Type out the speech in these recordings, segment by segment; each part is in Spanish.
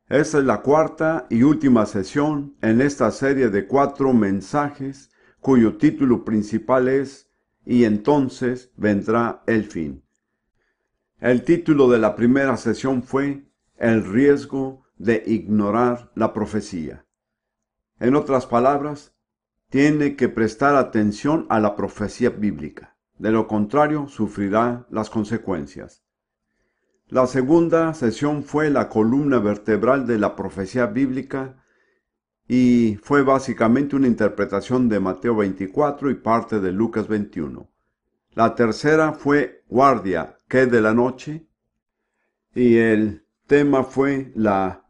Esta es la cuarta y última sesión en esta serie de 4 mensajes cuyo título principal es "Y entonces vendrá el fin". El título de la primera sesión fue "El riesgo de ignorar la profecía". En otras palabras, tiene que prestar atención a la profecía bíblica. De lo contrario, sufrirá las consecuencias. La segunda sesión fue la columna vertebral de la profecía bíblica y fue básicamente una interpretación de Mateo 24 y parte de Lucas 21. La tercera fue guardia, ¿qué de la noche? Y el tema fue la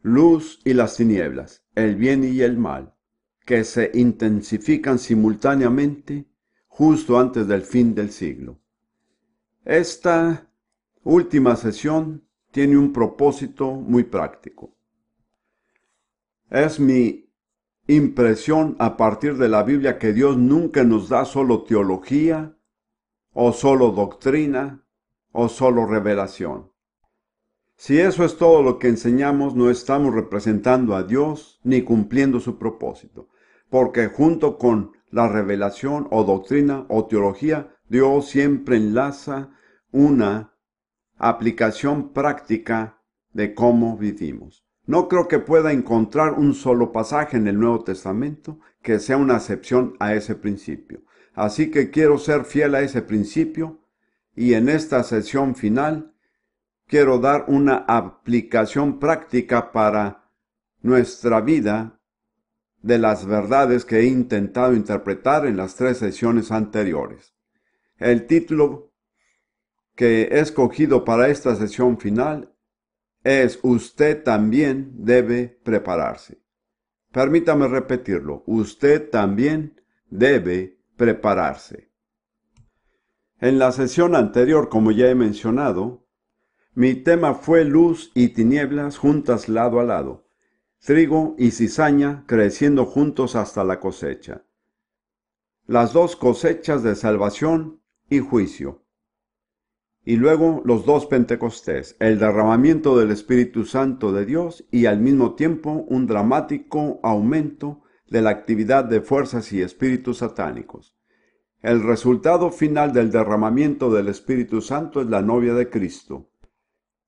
luz y las tinieblas, el bien y el mal, que se intensifican simultáneamente justo antes del fin del siglo. Esta última sesión tiene un propósito muy práctico. Es mi impresión a partir de la Biblia que Dios nunca nos da solo teología, o solo doctrina, o solo revelación. Si eso es todo lo que enseñamos, no estamos representando a Dios ni cumpliendo su propósito, porque junto con la revelación o doctrina o teología, Dios siempre enlaza una aplicación práctica de cómo vivimos. No creo que pueda encontrar un solo pasaje en el Nuevo Testamento que sea una excepción a ese principio. Así que quiero ser fiel a ese principio y en esta sesión final quiero dar una aplicación práctica para nuestra vida de las verdades que he intentado interpretar en las 3 sesiones anteriores. El título que he escogido para esta sesión final es "Usted también debe prepararse". Permítame repetirlo, usted también debe prepararse. En la sesión anterior, como ya he mencionado, mi tema fue luz y tinieblas juntas lado a lado, trigo y cizaña creciendo juntos hasta la cosecha. Las 2 cosechas de salvación y juicio. Y luego los 2 Pentecostés, el derramamiento del Espíritu Santo de Dios y al mismo tiempo un dramático aumento de la actividad de fuerzas y espíritus satánicos. El resultado final del derramamiento del Espíritu Santo es la novia de Cristo.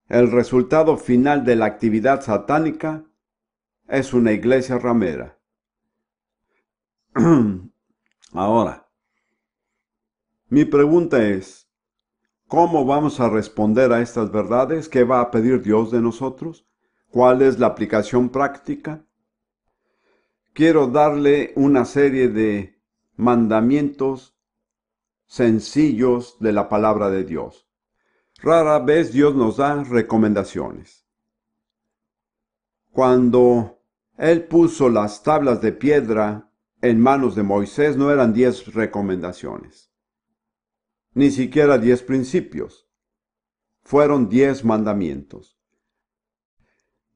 El resultado final de la actividad satánica es una iglesia ramera. Ahora, mi pregunta es, ¿cómo vamos a responder a estas verdades? ¿Qué va a pedir Dios de nosotros? ¿Cuál es la aplicación práctica? Quiero darle una serie de mandamientos sencillos de la palabra de Dios. Rara vez Dios nos da recomendaciones. Cuando Él puso las tablas de piedra en manos de Moisés, no eran 10 recomendaciones, ni siquiera 10 principios. Fueron 10 mandamientos.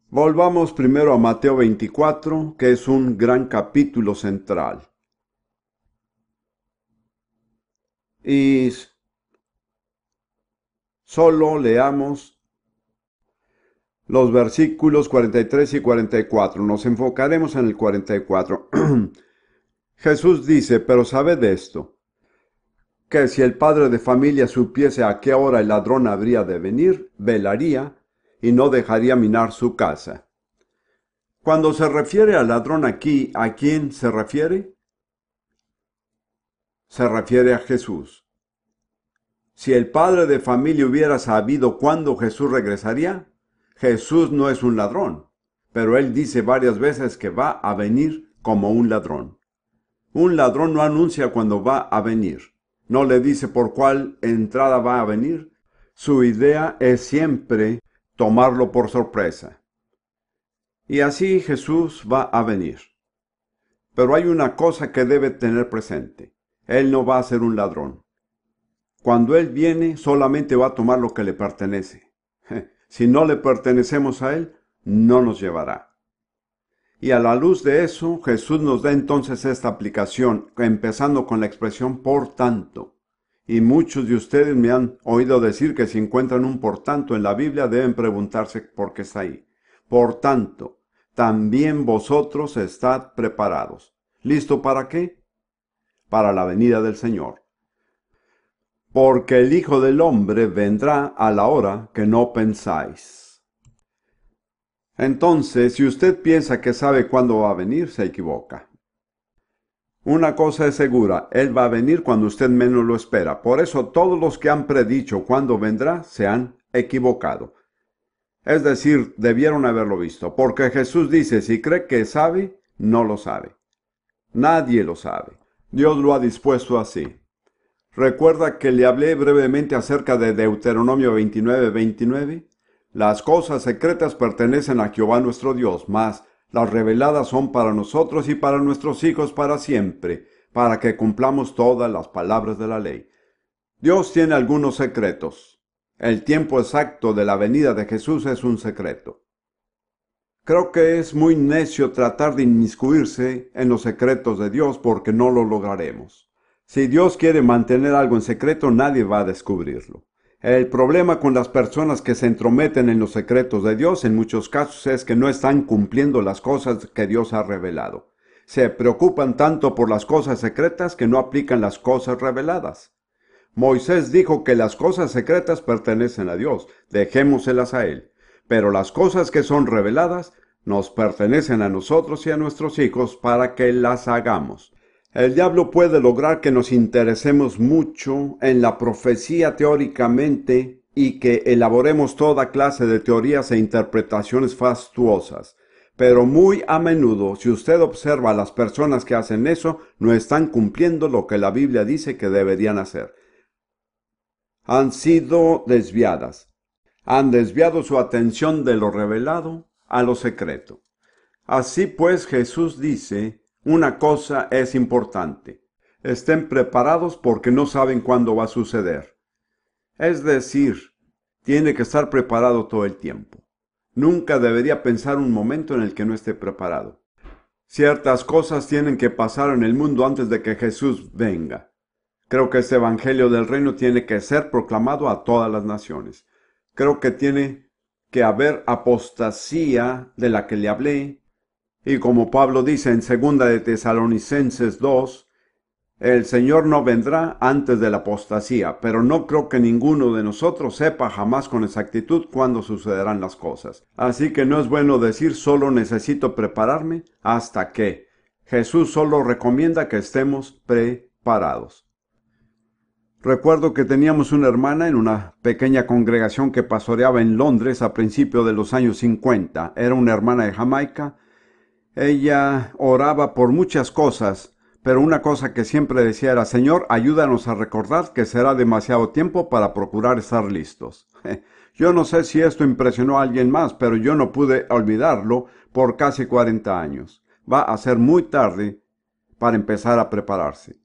Volvamos primero a Mateo 24, que es un gran capítulo central. Y solo leamos los versículos 43 y 44. Nos enfocaremos en el 44. Jesús dice, pero sabed esto, que si el padre de familia supiese a qué hora el ladrón habría de venir, velaría y no dejaría minar su casa. Cuando se refiere al ladrón aquí, ¿a quién se refiere? Se refiere a Jesús. Si el padre de familia hubiera sabido cuándo Jesús regresaría, Jesús no es un ladrón, pero él dice varias veces que va a venir como un ladrón. Un ladrón no anuncia cuándo va a venir, no le dice por cuál entrada va a venir. Su idea es siempre tomarlo por sorpresa. Y así Jesús va a venir. Pero hay una cosa que debe tener presente. Él no va a ser un ladrón. Cuando Él viene, solamente va a tomar lo que le pertenece. Si no le pertenecemos a Él, no nos llevará. Y a la luz de eso, Jesús nos da entonces esta aplicación, empezando con la expresión "por tanto". Y muchos de ustedes me han oído decir que si encuentran un "por tanto" en la Biblia, deben preguntarse por qué está ahí. Por tanto, también vosotros estad preparados. ¿Listo para qué? Para la venida del Señor. Porque el Hijo del Hombre vendrá a la hora que no pensáis. Entonces, si usted piensa que sabe cuándo va a venir, se equivoca. Una cosa es segura, Él va a venir cuando usted menos lo espera. Por eso todos los que han predicho cuándo vendrá se han equivocado. Es decir, debieron haberlo visto, porque Jesús dice, si cree que sabe, no lo sabe. Nadie lo sabe. Dios lo ha dispuesto así. Recuerda que le hablé brevemente acerca de Deuteronomio 29:29. Las cosas secretas pertenecen a Jehová nuestro Dios, mas las reveladas son para nosotros y para nuestros hijos para siempre, para que cumplamos todas las palabras de la ley. Dios tiene algunos secretos. El tiempo exacto de la venida de Jesús es un secreto. Creo que es muy necio tratar de inmiscuirse en los secretos de Dios porque no lo lograremos. Si Dios quiere mantener algo en secreto, nadie va a descubrirlo. El problema con las personas que se entrometen en los secretos de Dios en muchos casos es que no están cumpliendo las cosas que Dios ha revelado. Se preocupan tanto por las cosas secretas que no aplican las cosas reveladas. Moisés dijo que las cosas secretas pertenecen a Dios, dejémoselas a Él. Pero las cosas que son reveladas nos pertenecen a nosotros y a nuestros hijos para que las hagamos. El diablo puede lograr que nos interesemos mucho en la profecía teóricamente y que elaboremos toda clase de teorías e interpretaciones fastuosas. Pero muy a menudo, si usted observa a las personas que hacen eso, no están cumpliendo lo que la Biblia dice que deberían hacer. Han sido desviadas. Han desviado su atención de lo revelado a lo secreto. Así pues, Jesús dice, una cosa es importante. Estén preparados porque no saben cuándo va a suceder. Es decir, tiene que estar preparado todo el tiempo. Nunca debería pensar un momento en el que no esté preparado. Ciertas cosas tienen que pasar en el mundo antes de que Jesús venga. Creo que este evangelio del reino tiene que ser proclamado a todas las naciones. Creo que tiene que haber apostasía de la que le hablé. Y como Pablo dice en 2 de Tesalonicenses 2, el Señor no vendrá antes de la apostasía, pero no creo que ninguno de nosotros sepa jamás con exactitud cuándo sucederán las cosas. Así que no es bueno decir solo necesito prepararme hasta que. Jesús solo recomienda que estemos preparados. Recuerdo que teníamos una hermana en una pequeña congregación que pastoreaba en Londres a principios de los años 50. Era una hermana de Jamaica. Ella oraba por muchas cosas, pero una cosa que siempre decía era, Señor, ayúdanos a recordar que será demasiado tiempo para procurar estar listos. Yo no sé si esto impresionó a alguien más, pero yo no pude olvidarlo por casi 40 años. Va a ser muy tarde para empezar a prepararse.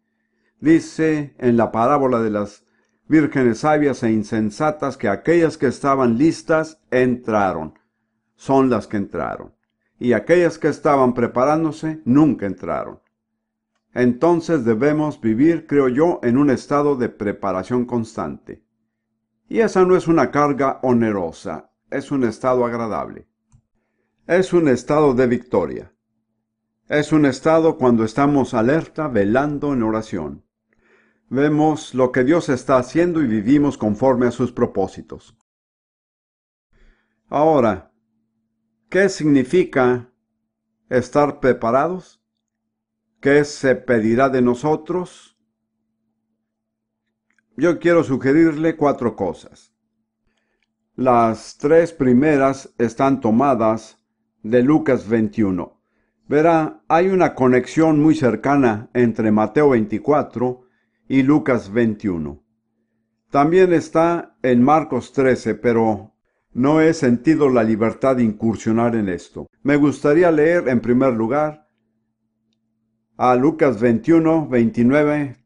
Dice en la parábola de las vírgenes sabias e insensatas que aquellas que estaban listas entraron. Son las que entraron. Y aquellas que estaban preparándose nunca entraron. Entonces debemos vivir, creo yo, en un estado de preparación constante. Y esa no es una carga onerosa, es un estado agradable. Es un estado de victoria. Es un estado cuando estamos alerta, velando en oración. Vemos lo que Dios está haciendo y vivimos conforme a sus propósitos. Ahora, ¿qué significa estar preparados? ¿Qué se pedirá de nosotros? Yo quiero sugerirle 4 cosas. Las 3 primeras están tomadas de Lucas 21. Verá, hay una conexión muy cercana entre Mateo 24 y Lucas 21. También está en Marcos 13, pero no he sentido la libertad de incursionar en esto. Me gustaría leer en primer lugar a Lucas 21, 29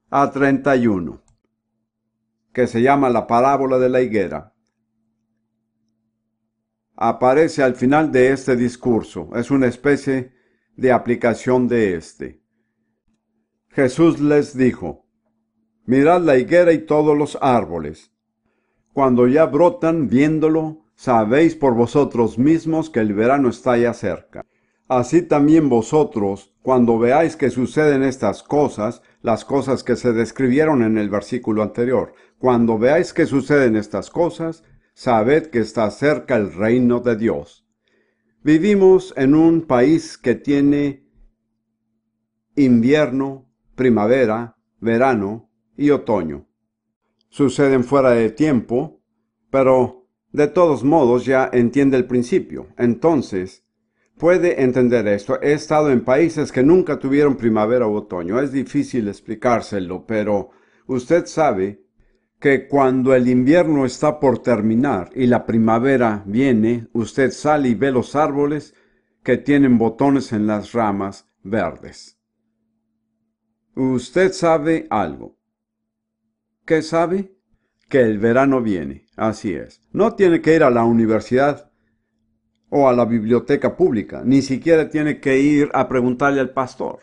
a 31, que se llama la parábola de la higuera. Aparece al final de este discurso, es una especie de aplicación de este. Jesús les dijo, mirad la higuera y todos los árboles. Cuando ya brotan, viéndolo, sabéis por vosotros mismos que el verano está ya cerca. Así también vosotros, cuando veáis que suceden estas cosas, las cosas que se describieron en el versículo anterior, cuando veáis que suceden estas cosas, sabed que está cerca el reino de Dios. Vivimos en un país que tiene invierno, primavera, verano y otoño. Suceden fuera de tiempo, pero de todos modos ya entiende el principio. Entonces, puede entender esto. He estado en países que nunca tuvieron primavera u otoño. Es difícil explicárselo, pero usted sabe que cuando el invierno está por terminar y la primavera viene, usted sale y ve los árboles que tienen botones en las ramas verdes. Usted sabe algo. ¿Qué sabe? Que el verano viene. Así es. No tiene que ir a la universidad o a la biblioteca pública. Ni siquiera tiene que ir a preguntarle al pastor.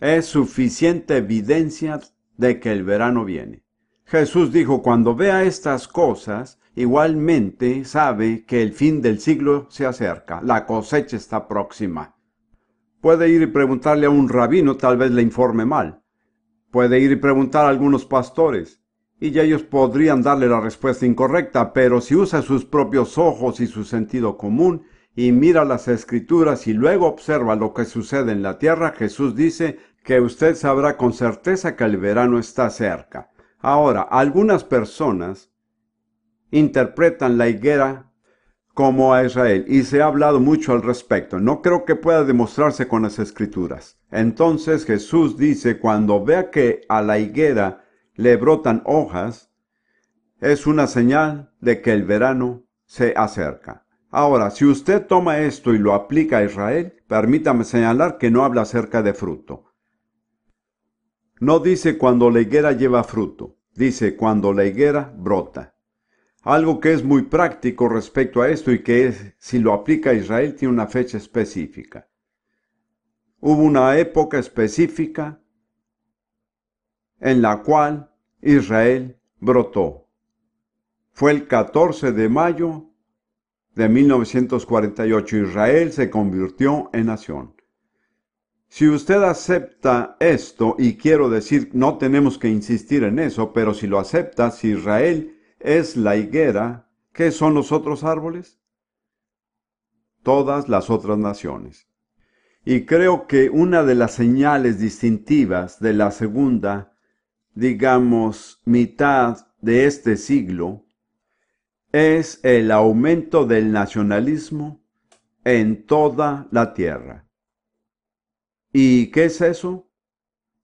Es suficiente evidencia de que el verano viene. Jesús dijo, cuando vea estas cosas, igualmente sabe que el fin del siglo se acerca. La cosecha está próxima. Puede ir y preguntarle a un rabino, tal vez le informe mal. Puede ir y preguntar a algunos pastores, y ya ellos podrían darle la respuesta incorrecta, pero si usa sus propios ojos y su sentido común, y mira las Escrituras y luego observa lo que sucede en la tierra, Jesús dice que usted sabrá con certeza que el verano está cerca. Ahora, algunas personas interpretan la higuera como a Israel, y se ha hablado mucho al respecto. No creo que pueda demostrarse con las Escrituras. Entonces Jesús dice, cuando vea que a la higuera le brotan hojas, es una señal de que el verano se acerca. Ahora, si usted toma esto y lo aplica a Israel, permítame señalar que no habla acerca de fruto. No dice cuando la higuera lleva fruto, dice cuando la higuera brota. Algo que es muy práctico respecto a esto y que si lo aplica a Israel tiene una fecha específica. Hubo una época específica en la cual Israel brotó. Fue el 14 de mayo de 1948. Israel se convirtió en nación. Si usted acepta esto, y quiero decir, no tenemos que insistir en eso, pero si lo acepta, si Israel es la higuera, ¿qué son los otros árboles? Todas las otras naciones. Y creo que una de las señales distintivas de la segunda, digamos, mitad de este siglo, es el aumento del nacionalismo en toda la tierra. ¿Y qué es eso?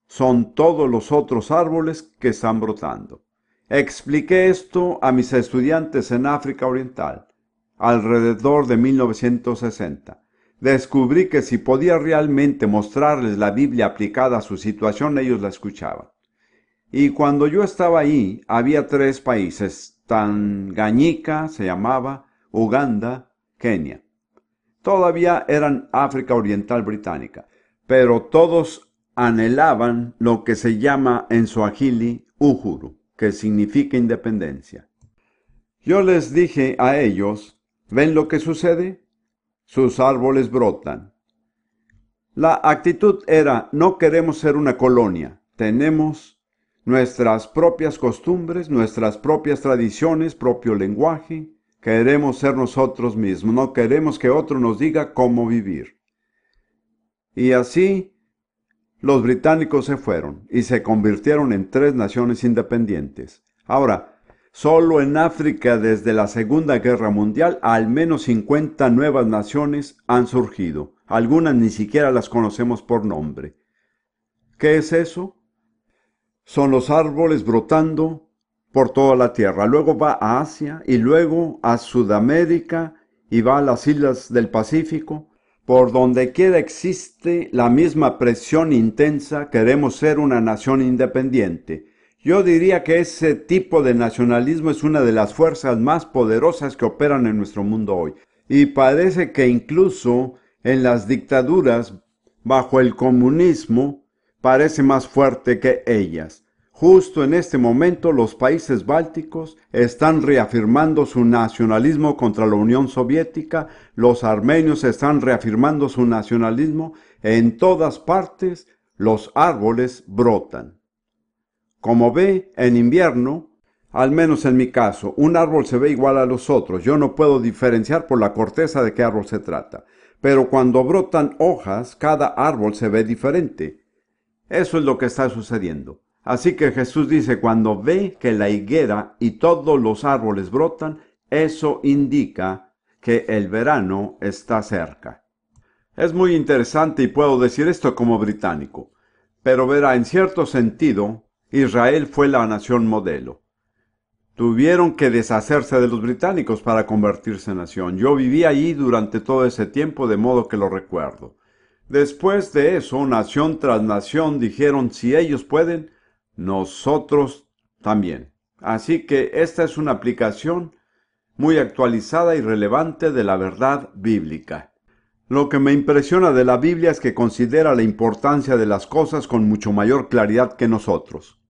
Son todos los otros árboles que están brotando. Expliqué esto a mis estudiantes en África Oriental, alrededor de 1960. Descubrí que si podía realmente mostrarles la Biblia aplicada a su situación, ellos la escuchaban. Y cuando yo estaba ahí, había 3 países, Tanganyika se llamaba, Uganda, Kenia. Todavía eran África Oriental Británica, pero todos anhelaban lo que se llama en Swahili Uhuru, que significa independencia. Yo les dije a ellos, ¿ven lo que sucede? Sus árboles brotan. La actitud era, no queremos ser una colonia, tenemos nuestras propias costumbres, nuestras propias tradiciones, propio lenguaje, queremos ser nosotros mismos, no queremos que otro nos diga cómo vivir. Y así los británicos se fueron y se convirtieron en 3 naciones independientes. Ahora, solo en África desde la Segunda Guerra Mundial al menos 50 nuevas naciones han surgido. Algunas ni siquiera las conocemos por nombre. ¿Qué es eso? Son los árboles brotando por toda la tierra. Luego va a Asia y luego a Sudamérica y va a las islas del Pacífico. Por donde quiera existe la misma presión intensa, queremos ser una nación independiente. Yo diría que ese tipo de nacionalismo es una de las fuerzas más poderosas que operan en nuestro mundo hoy. Y parece que incluso en las dictaduras, bajo el comunismo, parece más fuerte que ellas. Justo en este momento los países bálticos están reafirmando su nacionalismo contra la Unión Soviética, los armenios están reafirmando su nacionalismo, en todas partes los árboles brotan. Como ve, en invierno, al menos en mi caso, un árbol se ve igual a los otros, yo no puedo diferenciar por la corteza de qué árbol se trata, pero cuando brotan hojas, cada árbol se ve diferente. Eso es lo que está sucediendo. Así que Jesús dice, cuando ve que la higuera y todos los árboles brotan, eso indica que el verano está cerca. Es muy interesante y puedo decir esto como británico, pero verá, en cierto sentido, Israel fue la nación modelo. Tuvieron que deshacerse de los británicos para convertirse en nación. Yo viví allí durante todo ese tiempo, de modo que lo recuerdo. Después de eso, nación tras nación dijeron, si ellos pueden, nosotros también. Así que esta es una aplicación muy actualizada y relevante de la verdad bíblica. Lo que me impresiona de la Biblia es que considera la importancia de las cosas con mucho mayor claridad que nosotros.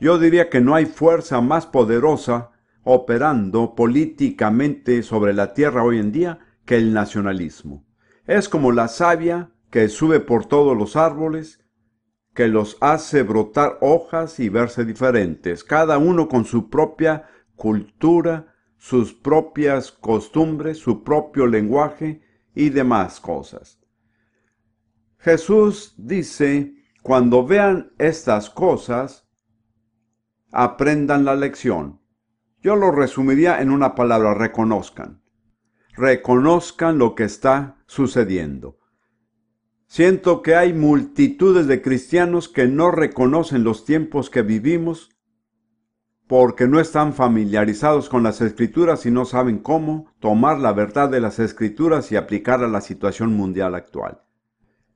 Yo diría que no hay fuerza más poderosa operando políticamente sobre la tierra hoy en día que el nacionalismo. Es como la savia que sube por todos los árboles, que los hace brotar hojas y verse diferentes, cada uno con su propia cultura, sus propias costumbres, su propio lenguaje y demás cosas. Jesús dice, cuando vean estas cosas, aprendan la lección. Yo lo resumiría en una palabra, reconozcan. Reconozcan lo que está sucediendo. Siento que hay multitudes de cristianos que no reconocen los tiempos que vivimos porque no están familiarizados con las Escrituras y no saben cómo tomar la verdad de las Escrituras y aplicarla a la situación mundial actual.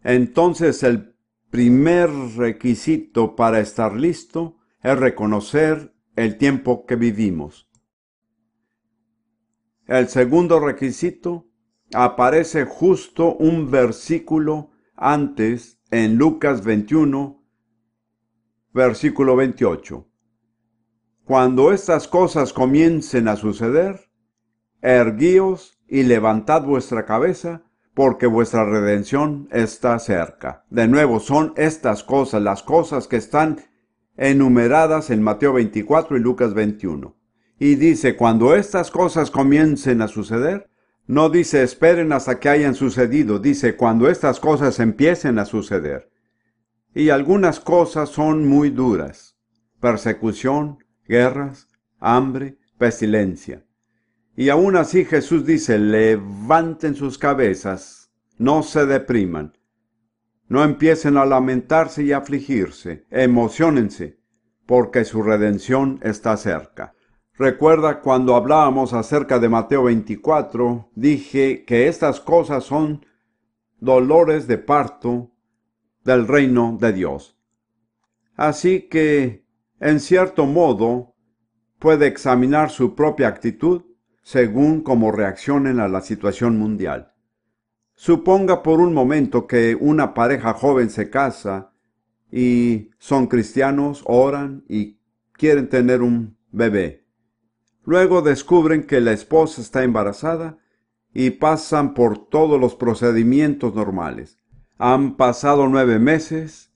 Entonces, el primer requisito para estar listo es reconocer el tiempo que vivimos. El segundo requisito aparece justo un versículo antes en Lucas 21, versículo 28. Cuando estas cosas comiencen a suceder, erguíos y levantad vuestra cabeza, porque vuestra redención está cerca. De nuevo, son estas cosas, las cosas que están enumeradas en Mateo 24 y Lucas 21. Y dice, cuando estas cosas comiencen a suceder, no dice esperen hasta que hayan sucedido, dice cuando estas cosas empiecen a suceder. Y algunas cosas son muy duras: persecución, guerras, hambre, pestilencia. Y aún así Jesús dice, levanten sus cabezas, no se depriman, no empiecen a lamentarse y a afligirse, emociónense, porque su redención está cerca. Recuerda cuando hablábamos acerca de Mateo 24, dije que estas cosas son dolores de parto del reino de Dios. Así que, en cierto modo, puede examinar su propia actitud según cómo reaccionen a la situación mundial. Suponga por un momento que una pareja joven se casa y son cristianos, oran y quieren tener un bebé. Luego descubren que la esposa está embarazada y pasan por todos los procedimientos normales. Han pasado 9 meses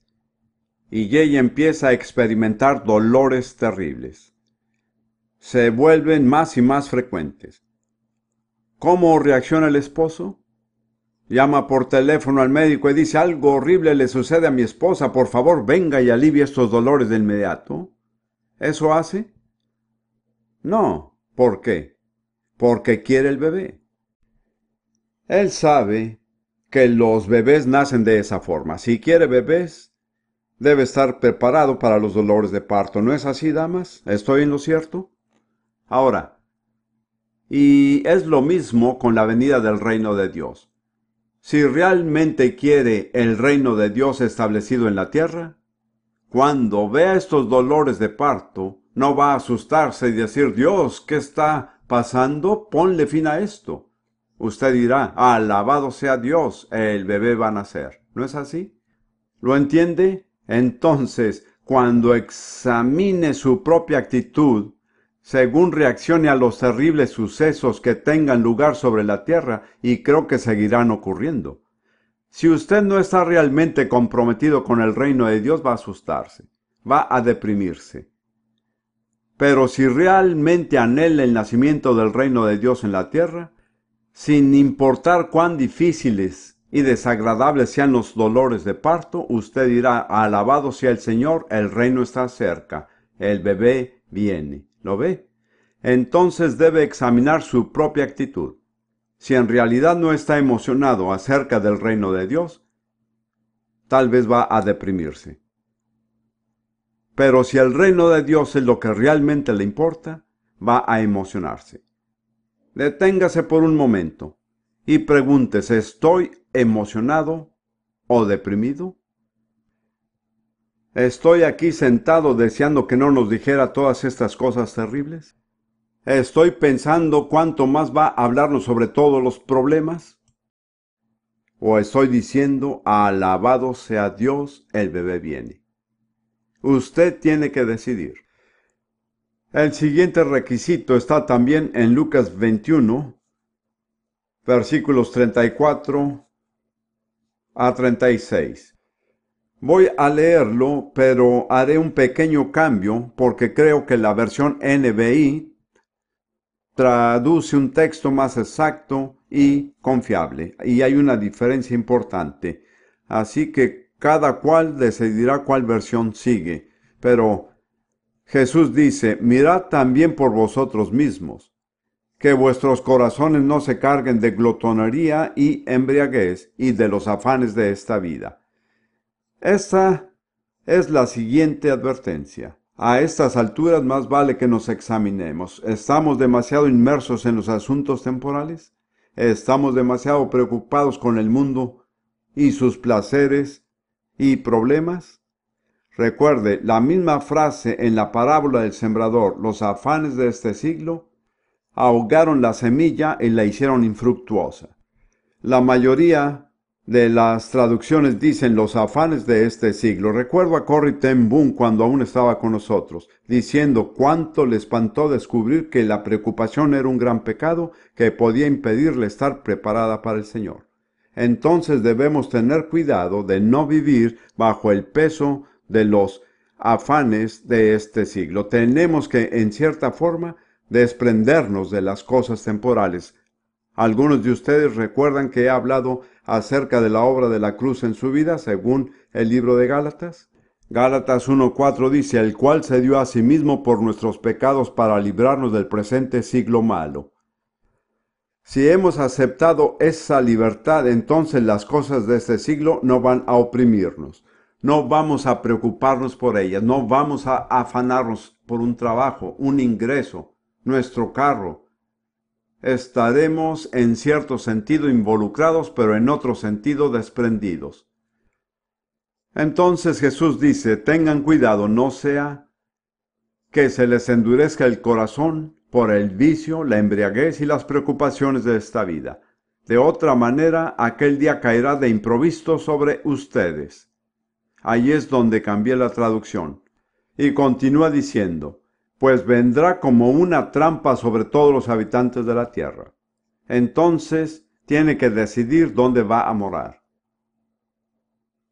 y ella empieza a experimentar dolores terribles. Se vuelven más y más frecuentes. ¿Cómo reacciona el esposo? Llama por teléfono al médico y dice, algo horrible le sucede a mi esposa, por favor venga y alivie estos dolores de inmediato. ¿Eso hace? No. ¿Por qué? Porque quiere el bebé. Él sabe que los bebés nacen de esa forma. Si quiere bebés, debe estar preparado para los dolores de parto. ¿No es así, damas? ¿Estoy en lo cierto? Ahora, y es lo mismo con la venida del reino de Dios. Si realmente quiere el reino de Dios establecido en la tierra, cuando vea estos dolores de parto, no va a asustarse y decir, Dios, ¿qué está pasando? Ponle fin a esto. Usted dirá, alabado sea Dios, el bebé va a nacer. ¿No es así? ¿Lo entiende? Entonces, cuando examine su propia actitud, según reaccione a los terribles sucesos que tengan lugar sobre la tierra, y creo que seguirán ocurriendo. Si usted no está realmente comprometido con el reino de Dios, va a asustarse, va a deprimirse. Pero si realmente anhela el nacimiento del reino de Dios en la tierra, sin importar cuán difíciles y desagradables sean los dolores de parto, usted dirá: alabado sea el Señor, el reino está cerca, el bebé viene. ¿Lo ve? Entonces debe examinar su propia actitud. Si en realidad no está emocionado acerca del reino de Dios, tal vez va a deprimirse. Pero si el reino de Dios es lo que realmente le importa, va a emocionarse. Deténgase por un momento y pregúntese: ¿estoy emocionado o deprimido? ¿Estoy aquí sentado deseando que no nos dijera todas estas cosas terribles? ¿Estoy pensando cuánto más va a hablarnos sobre todos los problemas? ¿O estoy diciendo: alabado sea Dios, el bebé viene? Usted tiene que decidir. El siguiente requisito está también en Lucas 21, versículos 34 a 36. Voy a leerlo, pero haré un pequeño cambio porque creo que la versión NBI traduce un texto más exacto y confiable, y hay una diferencia importante. Así que cada cual decidirá cuál versión sigue. Pero Jesús dice: mirad también por vosotros mismos, que vuestros corazones no se carguen de glotonería y embriaguez y de los afanes de esta vida. Esta es la siguiente advertencia. A estas alturas más vale que nos examinemos. ¿Estamos demasiado inmersos en los asuntos temporales? ¿Estamos demasiado preocupados con el mundo y sus placeres y problemas? Recuerde la misma frase en la parábola del sembrador: los afanes de este siglo ahogaron la semilla y la hicieron infructuosa. La mayoría de las traducciones dicen los afanes de este siglo. Recuerdo a Corrie ten Boom cuando aún estaba con nosotros, diciendo cuánto le espantó descubrir que la preocupación era un gran pecado que podía impedirle estar preparada para el Señor. Entonces debemos tener cuidado de no vivir bajo el peso de los afanes de este siglo. Tenemos que, en cierta forma, desprendernos de las cosas temporales. Algunos de ustedes recuerdan que he hablado acerca de la obra de la cruz en su vida, según el libro de Gálatas. Gálatas 1:4 dice: el cual se dio a sí mismo por nuestros pecados para librarnos del presente siglo malo. Si hemos aceptado esa libertad, entonces las cosas de este siglo no van a oprimirnos. No vamos a preocuparnos por ellas, no vamos a afanarnos por un trabajo, un ingreso, nuestro carro. Estaremos en cierto sentido involucrados, pero en otro sentido desprendidos. Entonces Jesús dice: tengan cuidado, no sea que se les endurezca el corazón por el vicio, la embriaguez y las preocupaciones de esta vida. De otra manera, aquel día caerá de improviso sobre ustedes. Ahí es donde cambié la traducción. Y continúa diciendo: pues vendrá como una trampa sobre todos los habitantes de la tierra. Entonces tiene que decidir dónde va a morar.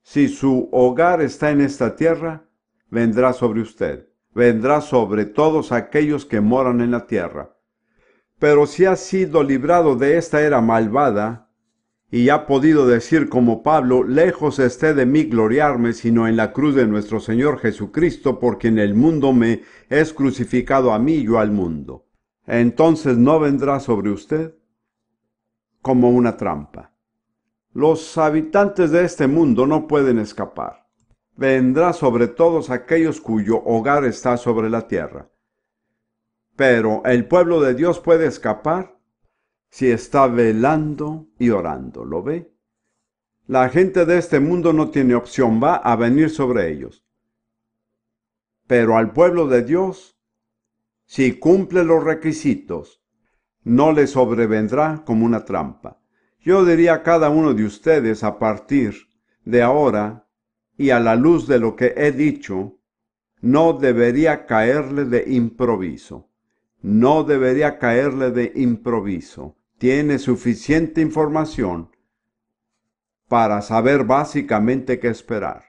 Si su hogar está en esta tierra, vendrá sobre usted. Vendrá sobre todos aquellos que moran en la tierra. Pero si ha sido librado de esta era malvada, y ha podido decir como Pablo: lejos esté de mí gloriarme, sino en la cruz de nuestro Señor Jesucristo, porque en el mundo me es crucificado a mí y yo al mundo. Entonces no vendrá sobre usted como una trampa. Los habitantes de este mundo no pueden escapar. Vendrá sobre todos aquellos cuyo hogar está sobre la tierra. Pero el pueblo de Dios puede escapar si está velando y orando. ¿Lo ve? La gente de este mundo no tiene opción, va a venir sobre ellos. Pero al pueblo de Dios, si cumple los requisitos, no le sobrevendrá como una trampa. Yo diría a cada uno de ustedes, a partir de ahora y a la luz de lo que he dicho, no debería caerle de improviso. No debería caerle de improviso. Tiene suficiente información para saber básicamente qué esperar.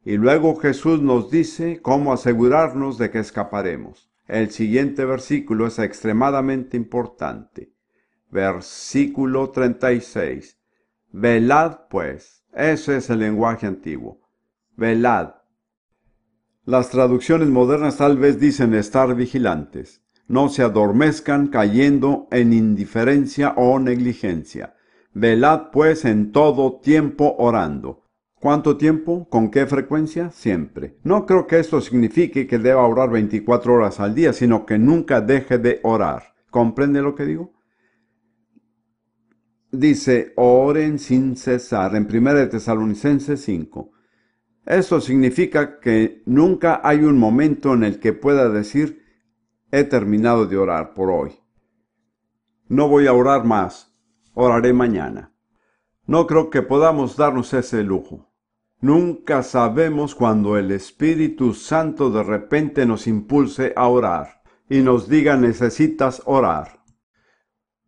Y luego Jesús nos dice cómo asegurarnos de que escaparemos. El siguiente versículo es extremadamente importante. Versículo 36. Velad pues. Ese es el lenguaje antiguo. Velad. Las traducciones modernas tal vez dicen estar vigilantes. No se adormezcan cayendo en indiferencia o negligencia. Velad pues en todo tiempo orando. ¿Cuánto tiempo? ¿Con qué frecuencia? Siempre. No creo que esto signifique que deba orar 24 horas al día, sino que nunca deje de orar. ¿Comprende lo que digo? Dice, oren sin cesar, en 1 Tesalonicenses 5. Esto significa que nunca hay un momento en el que pueda decir, he terminado de orar por hoy. No voy a orar más, oraré mañana. No creo que podamos darnos ese lujo. Nunca sabemos cuando el Espíritu Santo de repente nos impulse a orar y nos diga necesitas orar.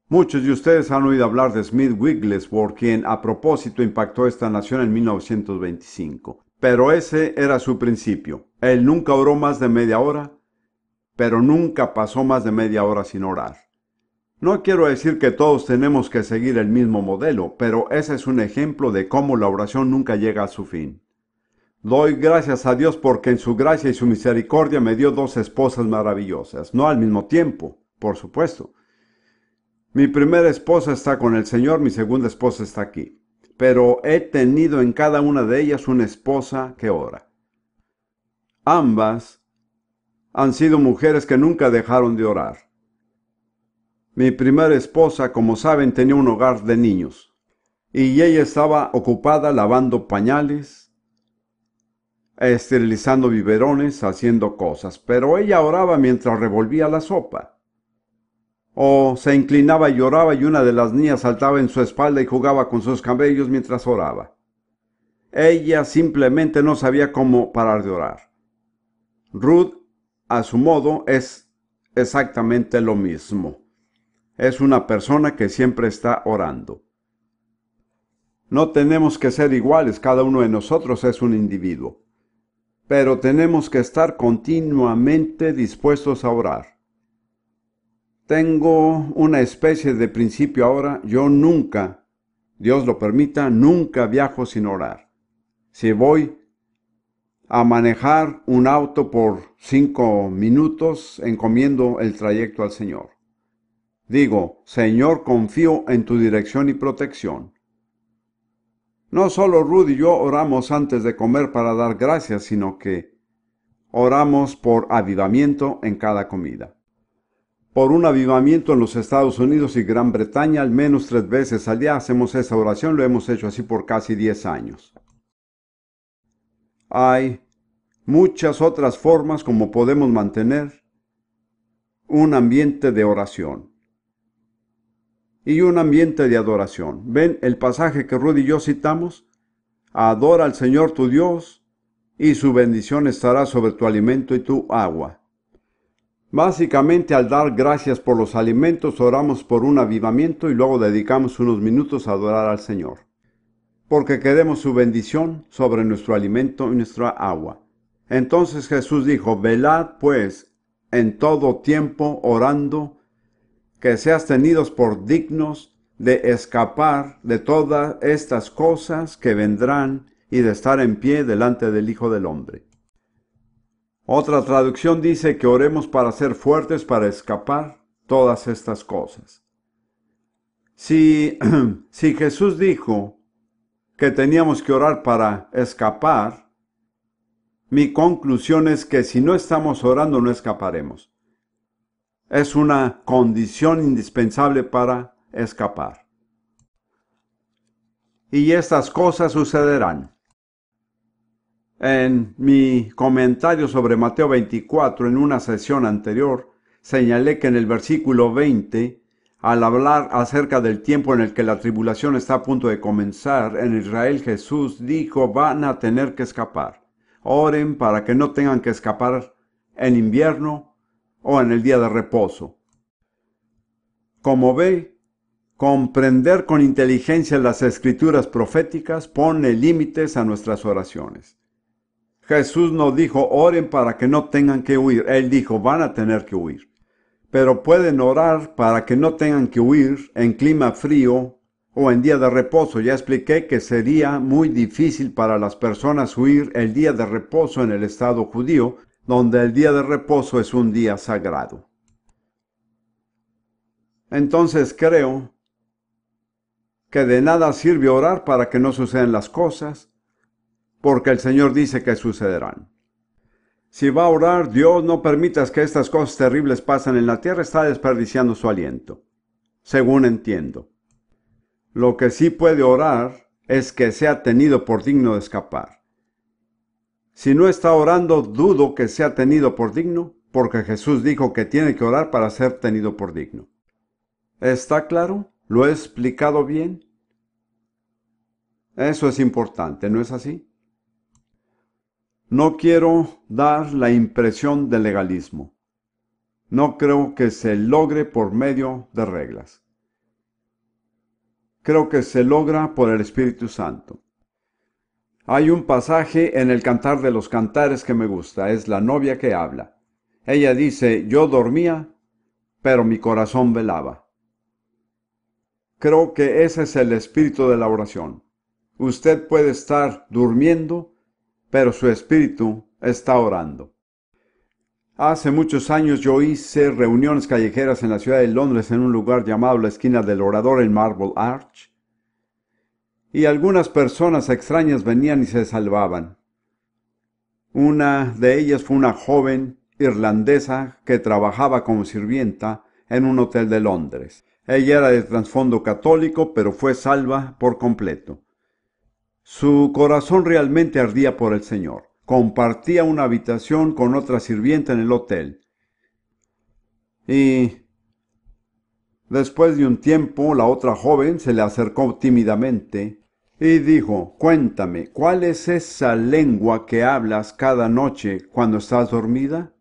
Muchos de ustedes han oído hablar de Smith Wigglesworth, quien a propósito impactó esta nación en 1925. Pero ese era su principio. Él nunca oró más de media hora, pero nunca pasó más de media hora sin orar. No quiero decir que todos tenemos que seguir el mismo modelo, pero ese es un ejemplo de cómo la oración nunca llega a su fin. Doy gracias a Dios porque en su gracia y su misericordia me dio 2 esposas maravillosas, no al mismo tiempo, por supuesto. Mi primera esposa está con el Señor, mi segunda esposa está aquí. Pero he tenido en cada una de ellas una esposa que ora. Ambas han sido mujeres que nunca dejaron de orar. Mi primera esposa, como saben, tenía un hogar de niños. Y ella estaba ocupada lavando pañales, esterilizando biberones, haciendo cosas. Pero ella oraba mientras revolvía la sopa. O se inclinaba y lloraba y una de las niñas saltaba en su espalda y jugaba con sus cabellos mientras oraba. Ella simplemente no sabía cómo parar de orar. Ruth, a su modo, es exactamente lo mismo. Es una persona que siempre está orando. No tenemos que ser iguales, cada uno de nosotros es un individuo. Pero tenemos que estar continuamente dispuestos a orar. Tengo una especie de principio ahora. Yo nunca, Dios lo permita, nunca viajo sin orar. Si voy a manejar un auto por 5 minutos, encomiendo el trayecto al Señor. Digo, Señor, confío en tu dirección y protección. No solo Ruth y yo oramos antes de comer para dar gracias, sino que oramos por avivamiento en cada comida. Por un avivamiento en los Estados Unidos y Gran Bretaña, al menos 3 veces al día hacemos esa oración, lo hemos hecho así por casi 10 años. Hay muchas otras formas como podemos mantener un ambiente de oración y un ambiente de adoración. ¿Ven el pasaje que Rudy y yo citamos? Adora al Señor tu Dios y su bendición estará sobre tu alimento y tu agua. Básicamente, al dar gracias por los alimentos, oramos por un avivamiento y luego dedicamos unos minutos a adorar al Señor. Porque queremos su bendición sobre nuestro alimento y nuestra agua. Entonces Jesús dijo, velad pues en todo tiempo orando, que seas tenidos por dignos de escapar de todas estas cosas que vendrán y de estar en pie delante del Hijo del Hombre. Otra traducción dice que oremos para ser fuertes para escapar todas estas cosas. Si Jesús dijo que teníamos que orar para escapar, mi conclusión es que si no estamos orando no escaparemos. Es una condición indispensable para escapar. Y estas cosas sucederán. En mi comentario sobre Mateo 24, en una sesión anterior, señalé que en el versículo 20, al hablar acerca del tiempo en el que la tribulación está a punto de comenzar, en Israel Jesús dijo, van a tener que escapar. Oren para que no tengan que escapar en invierno o en el día de reposo. Como ve, comprender con inteligencia las escrituras proféticas pone límites a nuestras oraciones. Jesús no dijo, oren para que no tengan que huir. Él dijo, van a tener que huir. Pero pueden orar para que no tengan que huir en clima frío o en día de reposo. Ya expliqué que sería muy difícil para las personas huir el día de reposo en el estado judío, donde el día de reposo es un día sagrado. Entonces creo que de nada sirve orar para que no sucedan las cosas, porque el Señor dice que sucederán. Si va a orar, Dios no permitas que estas cosas terribles pasen en la tierra, está desperdiciando su aliento, según entiendo. Lo que sí puede orar es que sea tenido por digno de escapar. Si no está orando, dudo que sea tenido por digno, porque Jesús dijo que tiene que orar para ser tenido por digno. ¿Está claro? ¿Lo he explicado bien? Eso es importante, ¿no es así? No quiero dar la impresión de legalismo. No creo que se logre por medio de reglas. Creo que se logra por el Espíritu Santo. Hay un pasaje en el Cantar de los Cantares que me gusta, es la novia que habla. Ella dice, yo dormía, pero mi corazón velaba. Creo que ese es el espíritu de la oración. Usted puede estar durmiendo, pero su espíritu está orando. Hace muchos años yo hice reuniones callejeras en la ciudad de Londres en un lugar llamado la Esquina del Orador en Marble Arch. Y algunas personas extrañas venían y se salvaban. Una de ellas fue una joven irlandesa que trabajaba como sirvienta en un hotel de Londres. Ella era de trasfondo católico, pero fue salva por completo. Su corazón realmente ardía por el Señor. Compartía una habitación con otra sirvienta en el hotel. Y después de un tiempo, la otra joven se le acercó tímidamente y dijo, cuéntame, ¿cuál es esa lengua que hablas cada noche cuando estás dormida?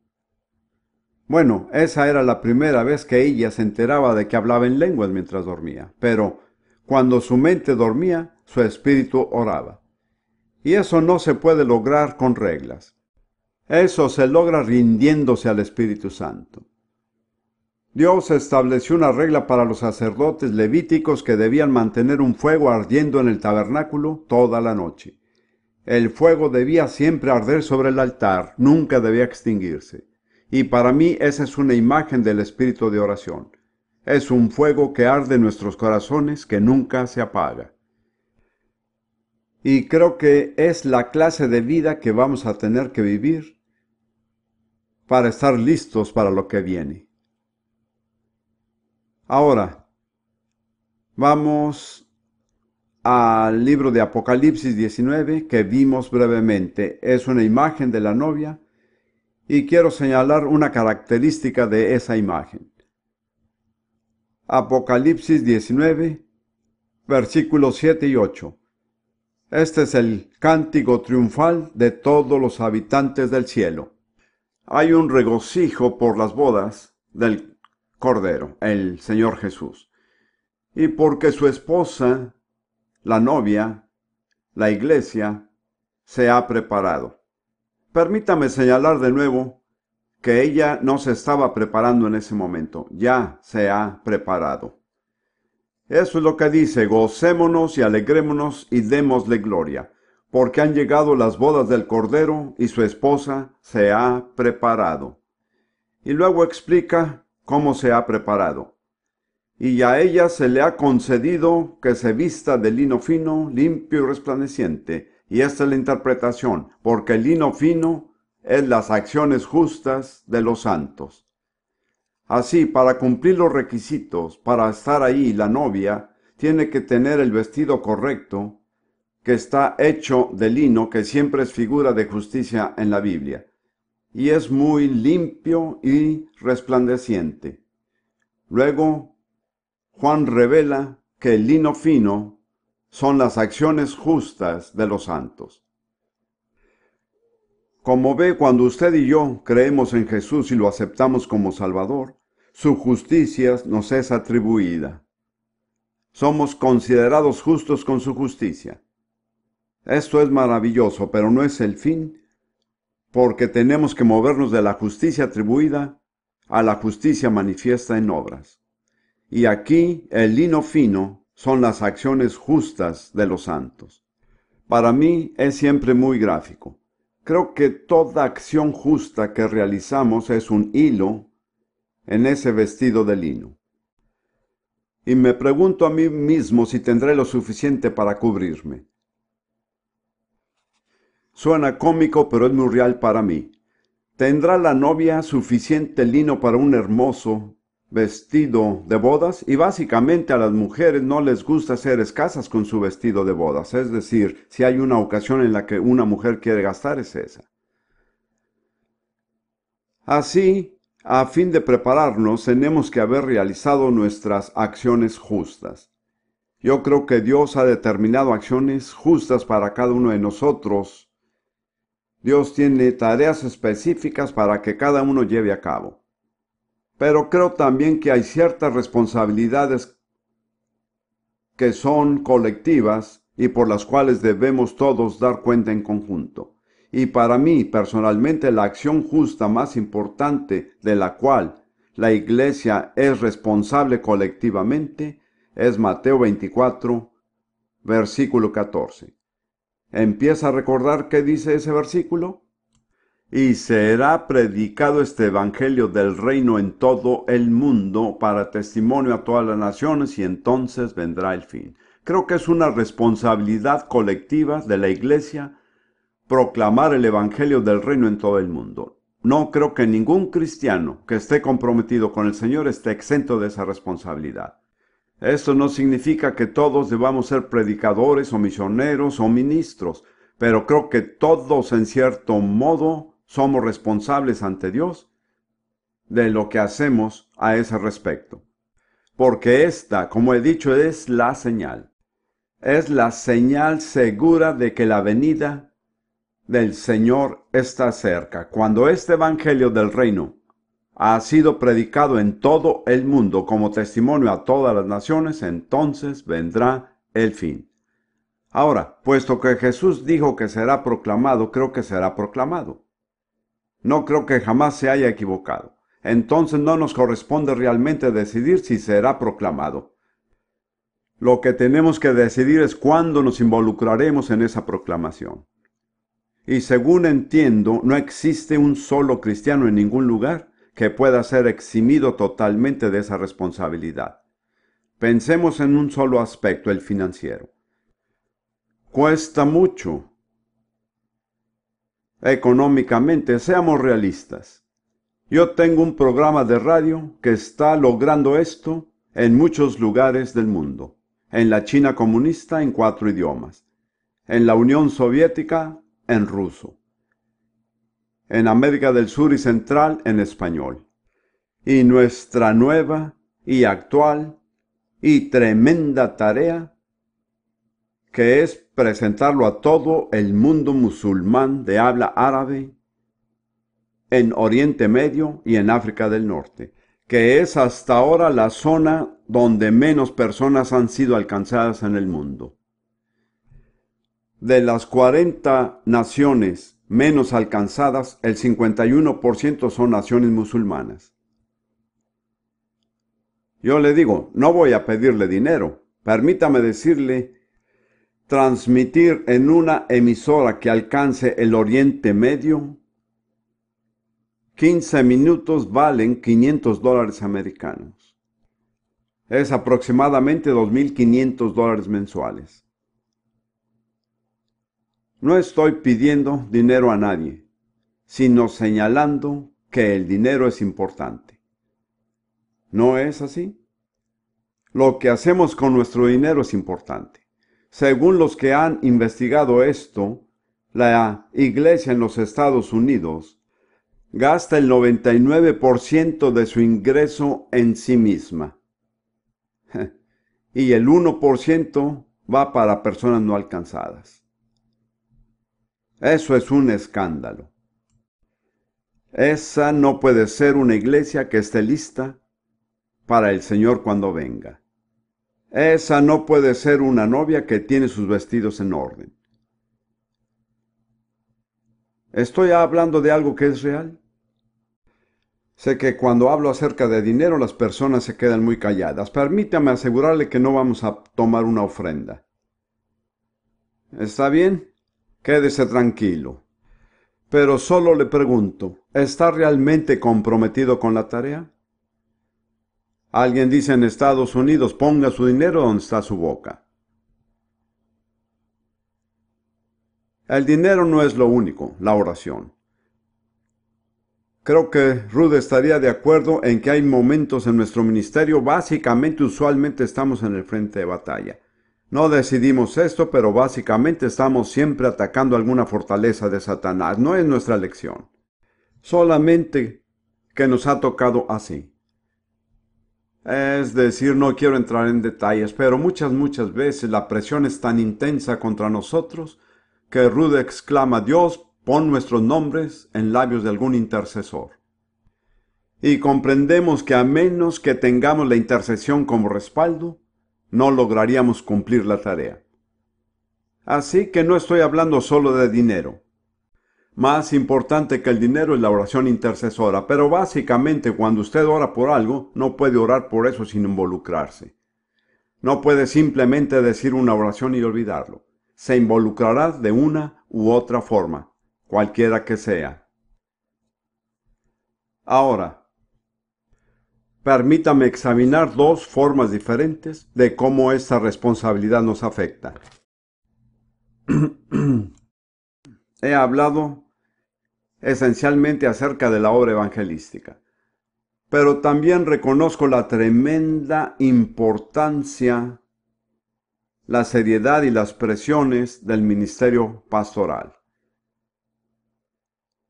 Bueno, esa era la primera vez que ella se enteraba de que hablaba en lenguas mientras dormía, pero cuando su mente dormía, su espíritu oraba. Y eso no se puede lograr con reglas. Eso se logra rindiéndose al Espíritu Santo. Dios estableció una regla para los sacerdotes levíticos que debían mantener un fuego ardiendo en el tabernáculo toda la noche. El fuego debía siempre arder sobre el altar, nunca debía extinguirse. Y para mí esa es una imagen del espíritu de oración. Es un fuego que arde en nuestros corazones que nunca se apaga. Y creo que es la clase de vida que vamos a tener que vivir para estar listos para lo que viene. Ahora, vamos al libro de Apocalipsis 19 que vimos brevemente. Es una imagen de la novia y quiero señalar una característica de esa imagen. Apocalipsis 19, versículos 7 y 8. Este es el cántico triunfal de todos los habitantes del cielo. Hay un regocijo por las bodas del Cordero, el Señor Jesús. Y porque su esposa, la novia, la iglesia, se ha preparado. Permítame señalar de nuevo que ella no se estaba preparando en ese momento, ya se ha preparado. Eso es lo que dice, gocémonos y alegrémonos y démosle gloria, porque han llegado las bodas del Cordero y su esposa se ha preparado. Y luego explica cómo se ha preparado. Y a ella se le ha concedido que se vista de lino fino, limpio y resplandeciente. Y esta es la interpretación, porque el lino fino es las acciones justas de los santos. Así, para cumplir los requisitos, para estar ahí, la novia tiene que tener el vestido correcto, que está hecho de lino, que siempre es figura de justicia en la Biblia, y es muy limpio y resplandeciente. Luego, Juan revela que el lino fino son las acciones justas de los santos. Como ve, cuando usted y yo creemos en Jesús y lo aceptamos como Salvador, su justicia nos es atribuida. Somos considerados justos con su justicia. Esto es maravilloso, pero no es el fin, porque tenemos que movernos de la justicia atribuida a la justicia manifiesta en obras. Y aquí el lino fino son las acciones justas de los santos. Para mí es siempre muy gráfico. Creo que toda acción justa que realizamos es un hilo en ese vestido de lino. Y me pregunto a mí mismo si tendré lo suficiente para cubrirme. Suena cómico, pero es muy real para mí. ¿Tendrá la novia suficiente lino para un hermoso vestido de bodas? Y básicamente a las mujeres no les gusta ser escasas con su vestido de bodas. Es decir, si hay una ocasión en la que una mujer quiere gastar, es esa. Así, a fin de prepararnos, tenemos que haber realizado nuestras acciones justas. Yo creo que Dios ha determinado acciones justas para cada uno de nosotros. Dios tiene tareas específicas para que cada uno lleve a cabo. Pero creo también que hay ciertas responsabilidades que son colectivas y por las cuales debemos todos dar cuenta en conjunto. Y para mí, personalmente, la acción justa más importante de la cual la Iglesia es responsable colectivamente es Mateo 24, versículo 14. ¿Empieza a recordar qué dice ese versículo? Y será predicado este evangelio del reino en todo el mundo para testimonio a todas las naciones y entonces vendrá el fin. Creo que es una responsabilidad colectiva de la Iglesia proclamar el evangelio del reino en todo el mundo. No creo que ningún cristiano que esté comprometido con el Señor esté exento de esa responsabilidad. Esto no significa que todos debamos ser predicadores o misioneros o ministros, pero creo que todos en cierto modo somos responsables ante Dios de lo que hacemos a ese respecto. Porque esta, como he dicho, es la señal. Es la señal segura de que la venida del Señor está cerca. Cuando este evangelio del reino ha sido predicado en todo el mundo como testimonio a todas las naciones, entonces vendrá el fin. Ahora, puesto que Jesús dijo que será proclamado, creo que será proclamado. No creo que jamás se haya equivocado. Entonces no nos corresponde realmente decidir si será proclamado. Lo que tenemos que decidir es cuándo nos involucraremos en esa proclamación. Y según entiendo, no existe un solo cristiano en ningún lugar que pueda ser eximido totalmente de esa responsabilidad. Pensemos en un solo aspecto, el financiero. Cuesta mucho. Económicamente, seamos realistas. Yo tengo un programa de radio que está logrando esto en muchos lugares del mundo. En la China comunista en 4 idiomas. En la Unión Soviética en ruso. En América del Sur y Central en español. Y nuestra nueva y actual y tremenda tarea, que es presentarlo a todo el mundo musulmán de habla árabe, en Oriente Medio y en África del Norte, que es hasta ahora la zona donde menos personas han sido alcanzadas en el mundo. De las 40 naciones menos alcanzadas, el 51% son naciones musulmanas. Yo le digo, no voy a pedirle dinero. Permítame decirle, transmitir en una emisora que alcance el Oriente Medio, 15 minutos valen $500 americanos. Es aproximadamente $2,500 mensuales. No estoy pidiendo dinero a nadie, sino señalando que el dinero es importante. ¿No es así? Lo que hacemos con nuestro dinero es importante. Según los que han investigado esto, la Iglesia en los Estados Unidos gasta el 99% de su ingreso en sí misma. Y el 1% va para personas no alcanzadas. Eso es un escándalo. Esa no puede ser una iglesia que esté lista para el Señor cuando venga. Esa no puede ser una novia que tiene sus vestidos en orden. ¿Estoy hablando de algo que es real? Sé que cuando hablo acerca de dinero las personas se quedan muy calladas. Permítame asegurarle que no vamos a tomar una ofrenda. ¿Está bien? Quédese tranquilo. Pero solo le pregunto, ¿está realmente comprometido con la tarea? Alguien dice en Estados Unidos, ponga su dinero donde está su boca. El dinero no es lo único, la oración. Creo que Ruth estaría de acuerdo en que hay momentos en nuestro ministerio, usualmente estamos en el frente de batalla. No decidimos esto, pero básicamente estamos siempre atacando alguna fortaleza de Satanás. No es nuestra elección. Solamente que nos ha tocado así. Es decir, no quiero entrar en detalles, pero muchas veces la presión es tan intensa contra nosotros que Ruth exclama, Dios, pon nuestros nombres en labios de algún intercesor. Y comprendemos que a menos que tengamos la intercesión como respaldo, no lograríamos cumplir la tarea. Así que no estoy hablando solo de dinero. Más importante que el dinero es la oración intercesora, pero básicamente cuando usted ora por algo, no puede orar por eso sin involucrarse. No puede simplemente decir una oración y olvidarlo. Se involucrará de una u otra forma, cualquiera que sea. Ahora, permítame examinar dos formas diferentes de cómo esta responsabilidad nos afecta. He hablado esencialmente acerca de la obra evangelística, pero también reconozco la tremenda importancia, la seriedad y las presiones del ministerio pastoral.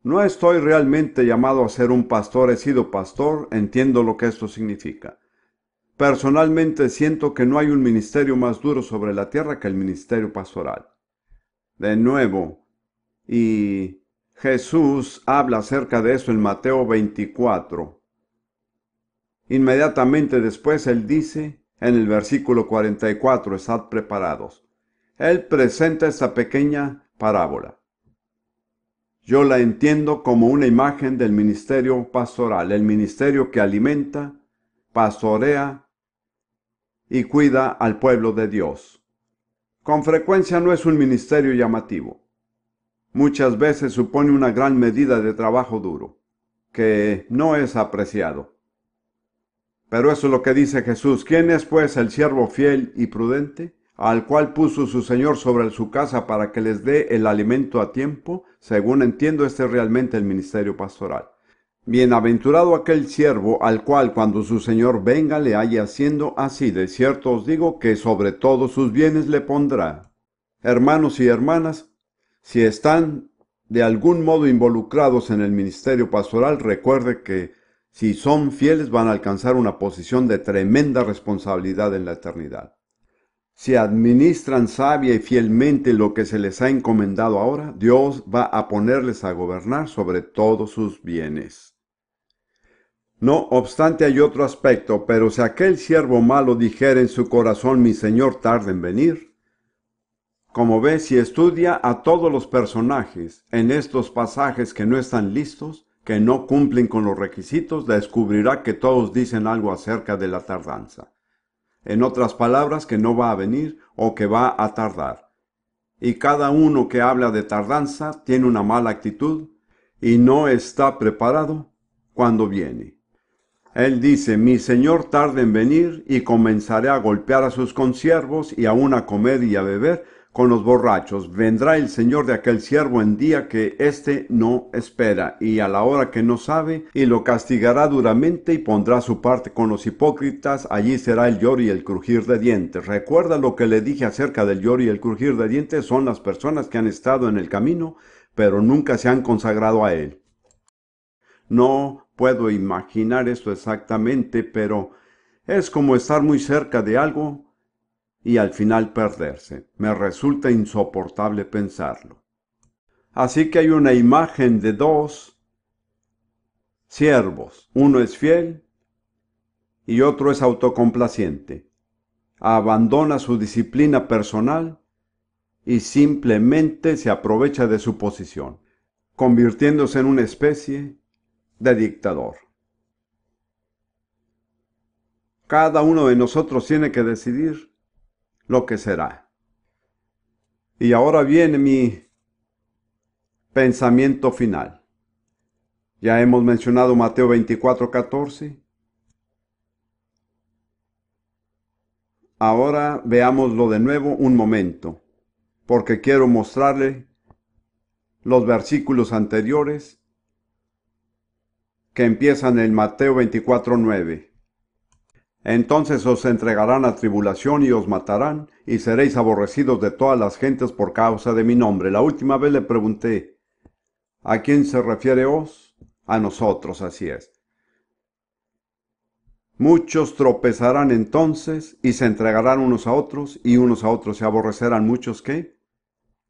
No estoy realmente llamado a ser un pastor, he sido pastor, entiendo lo que esto significa. Personalmente siento que no hay un ministerio más duro sobre la tierra que el ministerio pastoral. De nuevo, y Jesús habla acerca de eso en Mateo 24. Inmediatamente después él dice, en el versículo 44, estad preparados. Él presenta esta pequeña parábola. Yo la entiendo como una imagen del ministerio pastoral, el ministerio que alimenta, pastorea y cuida al pueblo de Dios. Con frecuencia no es un ministerio llamativo. Muchas veces supone una gran medida de trabajo duro, que no es apreciado. Pero eso es lo que dice Jesús. ¿Quién es pues el siervo fiel y prudente, al cual puso su Señor sobre su casa para que les dé el alimento a tiempo? Según entiendo, este es realmente el ministerio pastoral. Bienaventurado aquel siervo al cual cuando su Señor venga le halle haciendo así. De cierto os digo que sobre todos sus bienes le pondrá. Hermanos y hermanas, si están de algún modo involucrados en el ministerio pastoral, recuerde que si son fieles van a alcanzar una posición de tremenda responsabilidad en la eternidad. Si administran sabia y fielmente lo que se les ha encomendado ahora, Dios va a ponerles a gobernar sobre todos sus bienes. No obstante hay otro aspecto, pero si aquel siervo malo dijera en su corazón, mi Señor tarda en venir. Como ve, si estudia a todos los personajes en estos pasajes que no están listos, que no cumplen con los requisitos, descubrirá que todos dicen algo acerca de la tardanza. En otras palabras, que no va a venir o que va a tardar. Y cada uno que habla de tardanza tiene una mala actitud y no está preparado cuando viene. Él dice, mi Señor tarda en venir y comenzaré a golpear a sus consiervos y aún a comer y a beber con los borrachos. Vendrá el Señor de aquel siervo en día que éste no espera y a la hora que no sabe, y lo castigará duramente y pondrá su parte con los hipócritas. Allí será el lloro y el crujir de dientes. Recuerda lo que le dije acerca del lloro y el crujir de dientes. Son las personas que han estado en el camino, pero nunca se han consagrado a él. No puedo imaginar esto exactamente, pero es como estar muy cerca de algo y al final perderse. Me resulta insoportable pensarlo. Así que hay una imagen de dos siervos. Uno es fiel y otro es autocomplaciente. Abandona su disciplina personal y simplemente se aprovecha de su posición, convirtiéndose en una especie de dictador. Cada uno de nosotros tiene que decidir lo que será. Y ahora viene mi pensamiento final. Ya hemos mencionado Mateo 24:14. Ahora veámoslo de nuevo un momento, porque quiero mostrarle los versículos anteriores que empiezan en Mateo 24:9. Entonces os entregarán a tribulación y os matarán, y seréis aborrecidos de todas las gentes por causa de mi nombre. La última vez le pregunté, ¿a quién se refiere os? A nosotros, así es. Muchos tropezarán entonces y se entregarán unos a otros, y unos a otros se aborrecerán. ¿Muchos qué?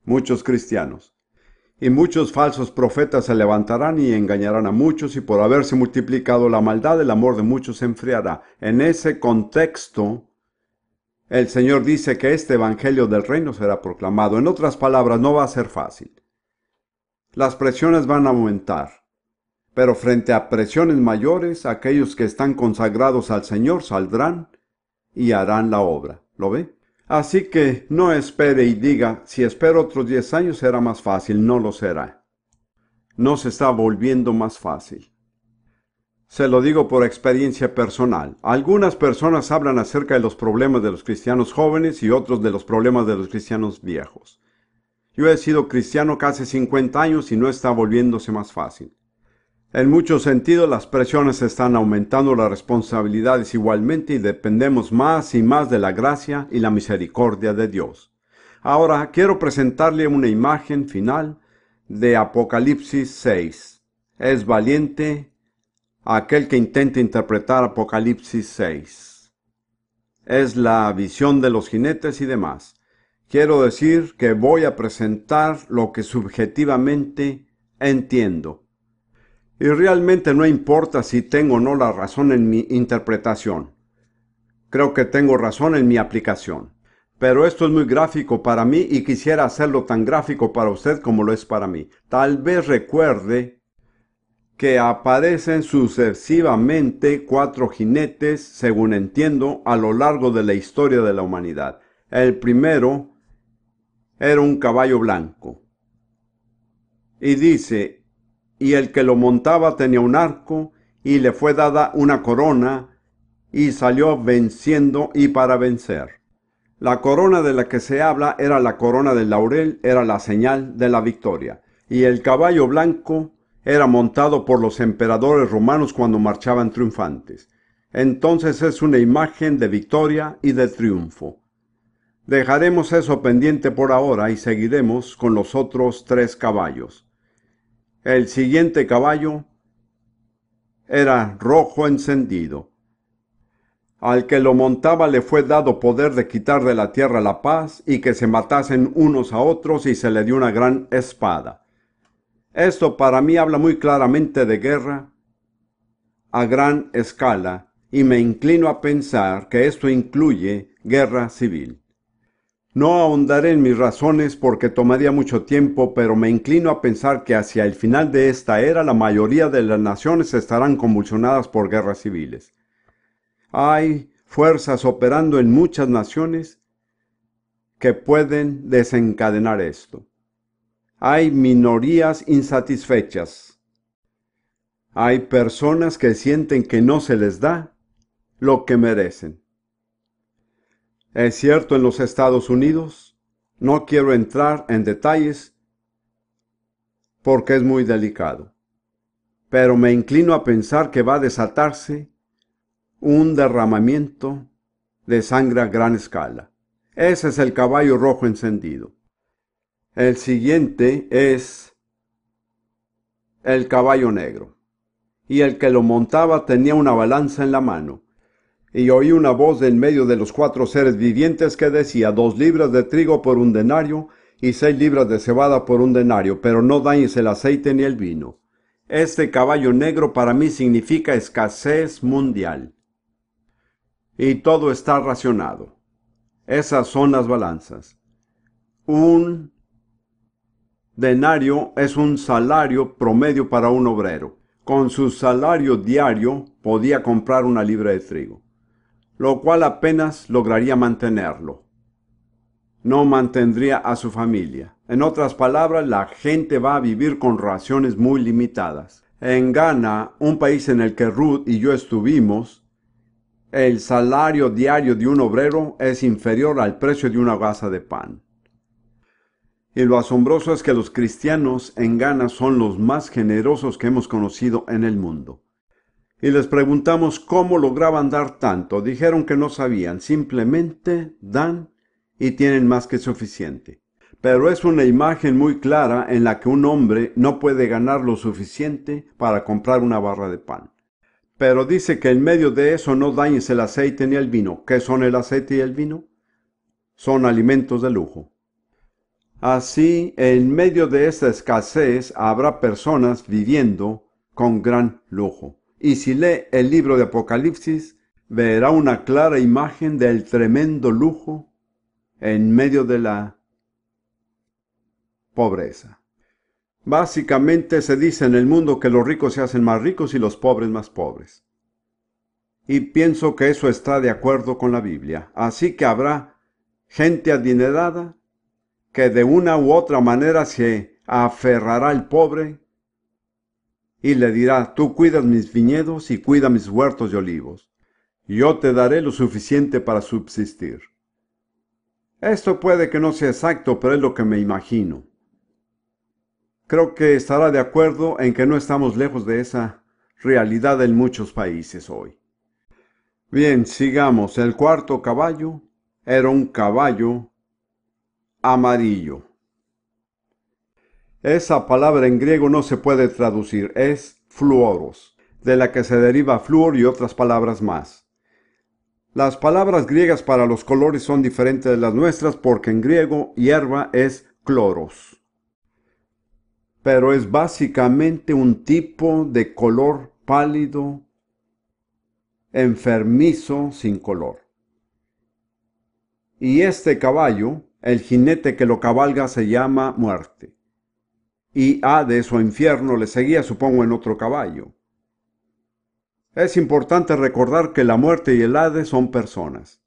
Muchos cristianos. Y muchos falsos profetas se levantarán y engañarán a muchos, y por haberse multiplicado la maldad, el amor de muchos se enfriará. En ese contexto, el Señor dice que este evangelio del reino será proclamado. En otras palabras, no va a ser fácil. Las presiones van a aumentar. Pero frente a presiones mayores, aquellos que están consagrados al Señor saldrán y harán la obra. ¿Lo ve? Así que no espere y diga, si espero otros 10 años será más fácil. No lo será. No se está volviendo más fácil. Se lo digo por experiencia personal. Algunas personas hablan acerca de los problemas de los cristianos jóvenes y otros de los problemas de los cristianos viejos. Yo he sido cristiano casi 50 años y no está volviéndose más fácil. En muchos sentidos las presiones están aumentando, las responsabilidades igualmente, y dependemos más y más de la gracia y la misericordia de Dios. Ahora quiero presentarle una imagen final de Apocalipsis 6. Es valiente aquel que intenta interpretar Apocalipsis 6. Es la visión de los jinetes y demás. Quiero decir que voy a presentar lo que subjetivamente entiendo. Y realmente no importa si tengo o no la razón en mi interpretación. Creo que tengo razón en mi aplicación. Pero esto es muy gráfico para mí y quisiera hacerlo tan gráfico para usted como lo es para mí. Tal vez recuerde que aparecen sucesivamente 4 jinetes, según entiendo, a lo largo de la historia de la humanidad. El primero era un caballo blanco. Y dice, y el que lo montaba tenía un arco, y le fue dada una corona, y salió venciendo y para vencer. La corona de la que se habla era la corona del laurel, era la señal de la victoria. Y el caballo blanco era montado por los emperadores romanos cuando marchaban triunfantes. Entonces es una imagen de victoria y de triunfo. Dejaremos eso pendiente por ahora y seguiremos con los otros 3 caballos. El siguiente caballo era rojo encendido. Al que lo montaba le fue dado poder de quitar de la tierra la paz y que se matasen unos a otros, y se le dio una gran espada. Esto para mí habla muy claramente de guerra a gran escala, y me inclino a pensar que esto incluye guerra civil. No ahondaré en mis razones porque tomaría mucho tiempo, pero me inclino a pensar que hacia el final de esta era la mayoría de las naciones estarán convulsionadas por guerras civiles. Hay fuerzas operando en muchas naciones que pueden desencadenar esto. Hay minorías insatisfechas. Hay personas que sienten que no se les da lo que merecen. Es cierto, en los Estados Unidos, no quiero entrar en detalles porque es muy delicado, pero me inclino a pensar que va a desatarse un derramamiento de sangre a gran escala. Ese es el caballo rojo encendido. El siguiente es el caballo negro, y el que lo montaba tenía una balanza en la mano. Y oí una voz de en medio de los 4 seres vivientes que decía: 2 libras de trigo por 1 denario, y 6 libras de cebada por 1 denario, pero no dañes el aceite ni el vino. Este caballo negro para mí significa escasez mundial. Y todo está racionado. Esas son las balanzas. Un denario es un salario promedio para un obrero. Con su salario diario podía comprar una libra de trigo, lo cual apenas lograría mantenerlo. No mantendría a su familia. En otras palabras, la gente va a vivir con raciones muy limitadas. En Ghana, un país en el que Ruth y yo estuvimos, el salario diario de un obrero es inferior al precio de una gasa de pan. Y lo asombroso es que los cristianos en Ghana son los más generosos que hemos conocido en el mundo. Y les preguntamos cómo lograban dar tanto. Dijeron que no sabían, simplemente dan y tienen más que suficiente. Pero es una imagen muy clara en la que un hombre no puede ganar lo suficiente para comprar una barra de pan. Pero dice que en medio de eso no dañes el aceite ni el vino. ¿Qué son el aceite y el vino? Son alimentos de lujo. Así, en medio de esta escasez habrá personas viviendo con gran lujo. Y si lee el libro de Apocalipsis, verá una clara imagen del tremendo lujo en medio de la pobreza. Básicamente se dice en el mundo que los ricos se hacen más ricos y los pobres más pobres. Y pienso que eso está de acuerdo con la Biblia. Así que habrá gente adinerada que de una u otra manera se aferrará al pobre y le dirá: tú cuidas mis viñedos y cuida mis huertos de olivos. Yo te daré lo suficiente para subsistir. Esto puede que no sea exacto, pero es lo que me imagino. Creo que estará de acuerdo en que no estamos lejos de esa realidad en muchos países hoy. Bien, sigamos. El cuarto caballo era un caballo amarillo. Esa palabra en griego no se puede traducir, es fluoros, de la que se deriva flúor y otras palabras más. Las palabras griegas para los colores son diferentes de las nuestras porque en griego hierba es cloros. Pero es básicamente un tipo de color pálido, enfermizo, sin color. Y este caballo, el jinete que lo cabalga se llama Muerte. Y Hades o infierno le seguía, supongo, en otro caballo. Es importante recordar que la muerte y el Hades son personas.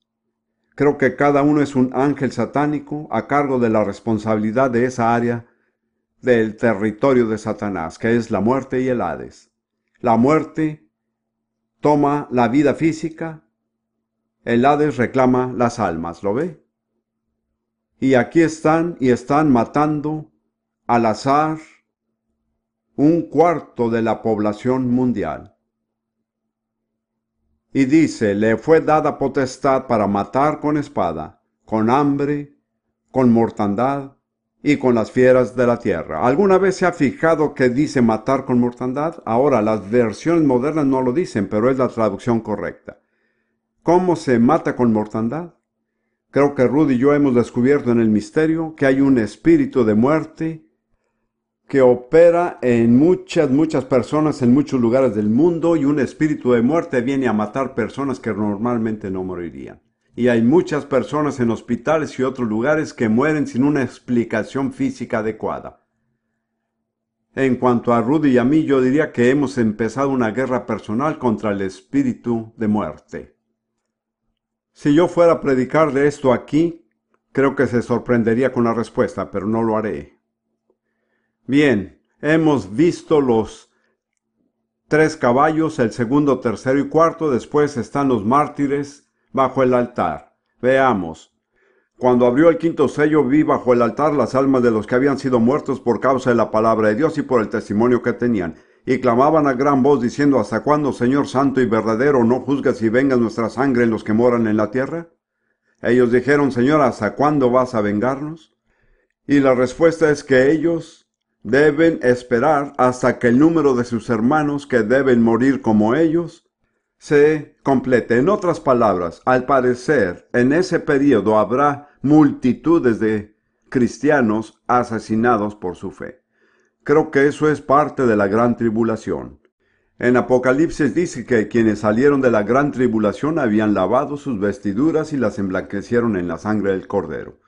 Creo que cada uno es un ángel satánico a cargo de la responsabilidad de esa área del territorio de Satanás, que es la muerte y el Hades. La muerte toma la vida física, el Hades reclama las almas, ¿lo ve? Y aquí están matando al azar un cuarto de la población mundial. Y dice: le fue dada potestad para matar con espada, con hambre, con mortandad y con las fieras de la tierra. ¿Alguna vez se ha fijado que dice matar con mortandad? Ahora, las versiones modernas no lo dicen, pero es la traducción correcta. ¿Cómo se mata con mortandad? Creo que Rudy y yo hemos descubierto en el misterio que hay un espíritu de muerte que opera en muchas personas en muchos lugares del mundo, y un espíritu de muerte viene a matar personas que normalmente no morirían. Y hay muchas personas en hospitales y otros lugares que mueren sin una explicación física adecuada. En cuanto a Rudy y a mí, yo diría que hemos empezado una guerra personal contra el espíritu de muerte. Si yo fuera a predicar de esto aquí, creo que se sorprendería con la respuesta, pero no lo haré. Bien, hemos visto los 3 caballos, el segundo, tercero y cuarto. Después están los mártires bajo el altar. Veamos. Cuando abrió el quinto sello, vi bajo el altar las almas de los que habían sido muertos por causa de la palabra de Dios y por el testimonio que tenían. Y clamaban a gran voz diciendo: ¿hasta cuándo, Señor santo y verdadero, no juzgas y vengas nuestra sangre en los que moran en la tierra? Ellos dijeron: Señor, ¿hasta cuándo vas a vengarnos? Y la respuesta es que ellos deben esperar hasta que el número de sus hermanos que deben morir como ellos se complete. En otras palabras, al parecer, en ese periodo habrá multitudes de cristianos asesinados por su fe. Creo que eso es parte de la gran tribulación. En Apocalipsis dice que quienes salieron de la gran tribulación habían lavado sus vestiduras y las emblanquecieron en la sangre del Cordero.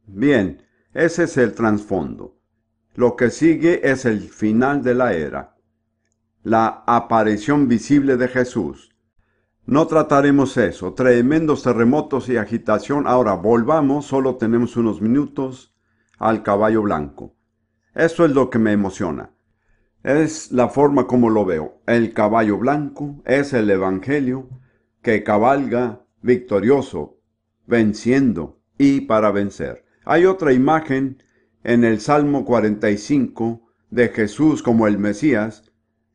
Bien, ese es el trasfondo. Lo que sigue es el final de la era, la aparición visible de Jesús. No trataremos eso, tremendos terremotos y agitación. Ahora volvamos, solo tenemos unos minutos, al caballo blanco. Eso es lo que me emociona. Es la forma como lo veo. El caballo blanco es el Evangelio que cabalga victorioso, venciendo y para vencer. Hay otra imagen en el Salmo 45 de Jesús como el Mesías,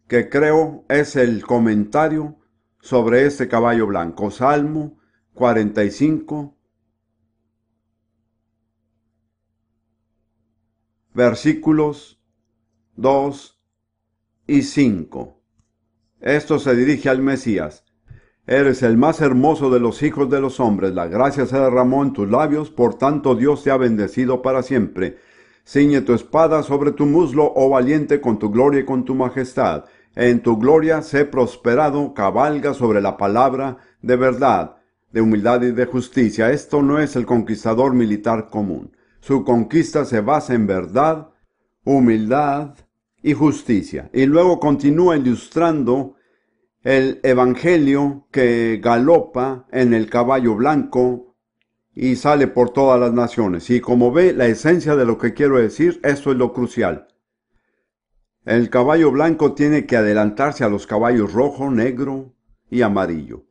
que creo es el comentario sobre este caballo blanco. Salmo 45, versículos 2 y 5. Esto se dirige al Mesías. Eres el más hermoso de los hijos de los hombres, la gracia se derramó en tus labios, por tanto Dios te ha bendecido para siempre. Ciñe tu espada sobre tu muslo, oh valiente, con tu gloria y con tu majestad. En tu gloria sé prosperado, cabalga sobre la palabra de verdad, de humildad y de justicia. Esto no es el conquistador militar común. Su conquista se basa en verdad, humildad y justicia. Y luego continúa ilustrando el evangelio que galopa en el caballo blanco y sale por todas las naciones. Y como ve, la esencia de lo que quiero decir, esto es lo crucial. El caballo blanco tiene que adelantarse a los caballos rojo, negro y amarillo.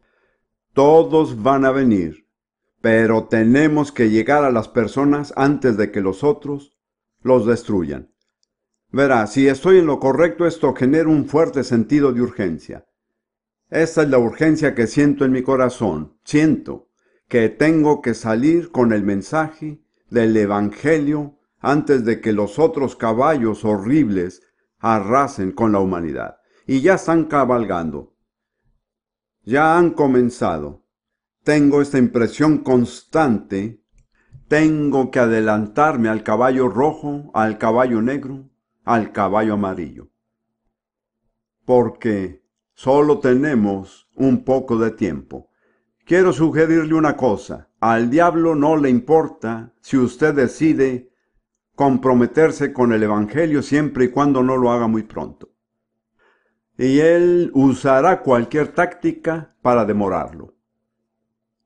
Todos van a venir, pero tenemos que llegar a las personas antes de que los otros los destruyan. Verá, si estoy en lo correcto, esto genera un fuerte sentido de urgencia. Esta es la urgencia que siento en mi corazón. Siento que tengo que salir con el mensaje del Evangelio antes de que los otros caballos horribles arrasen con la humanidad. Y ya están cabalgando. Ya han comenzado. Tengo esta impresión constante. Tengo que adelantarme al caballo rojo, al caballo negro, al caballo amarillo. Porque solo tenemos un poco de tiempo. Quiero sugerirle una cosa. Al diablo no le importa si usted decide comprometerse con el Evangelio siempre y cuando no lo haga muy pronto. Y él usará cualquier táctica para demorarlo.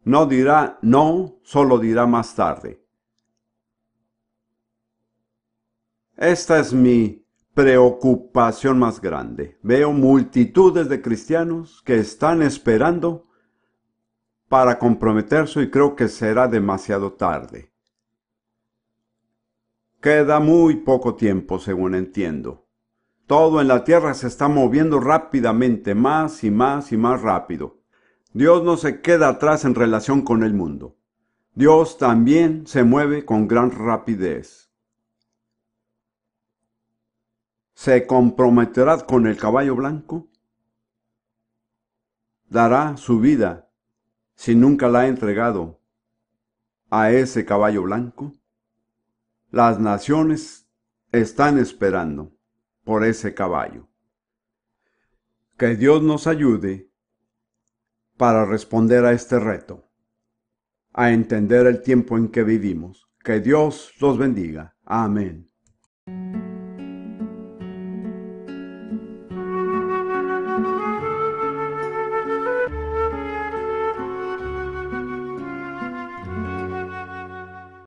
No dirá no, solo dirá más tarde. Esta es mi preocupación más grande. Veo multitudes de cristianos que están esperando para comprometerse y creo que será demasiado tarde. Queda muy poco tiempo, según entiendo. Todo en la tierra se está moviendo rápidamente, más y más y más rápido. Dios no se queda atrás en relación con el mundo. Dios también se mueve con gran rapidez. ¿Se comprometerá con el caballo blanco? ¿Dará su vida si nunca la ha entregado a ese caballo blanco? Las naciones están esperando por ese caballo. Que Dios nos ayude para responder a este reto, a entender el tiempo en que vivimos. Que Dios los bendiga. Amén.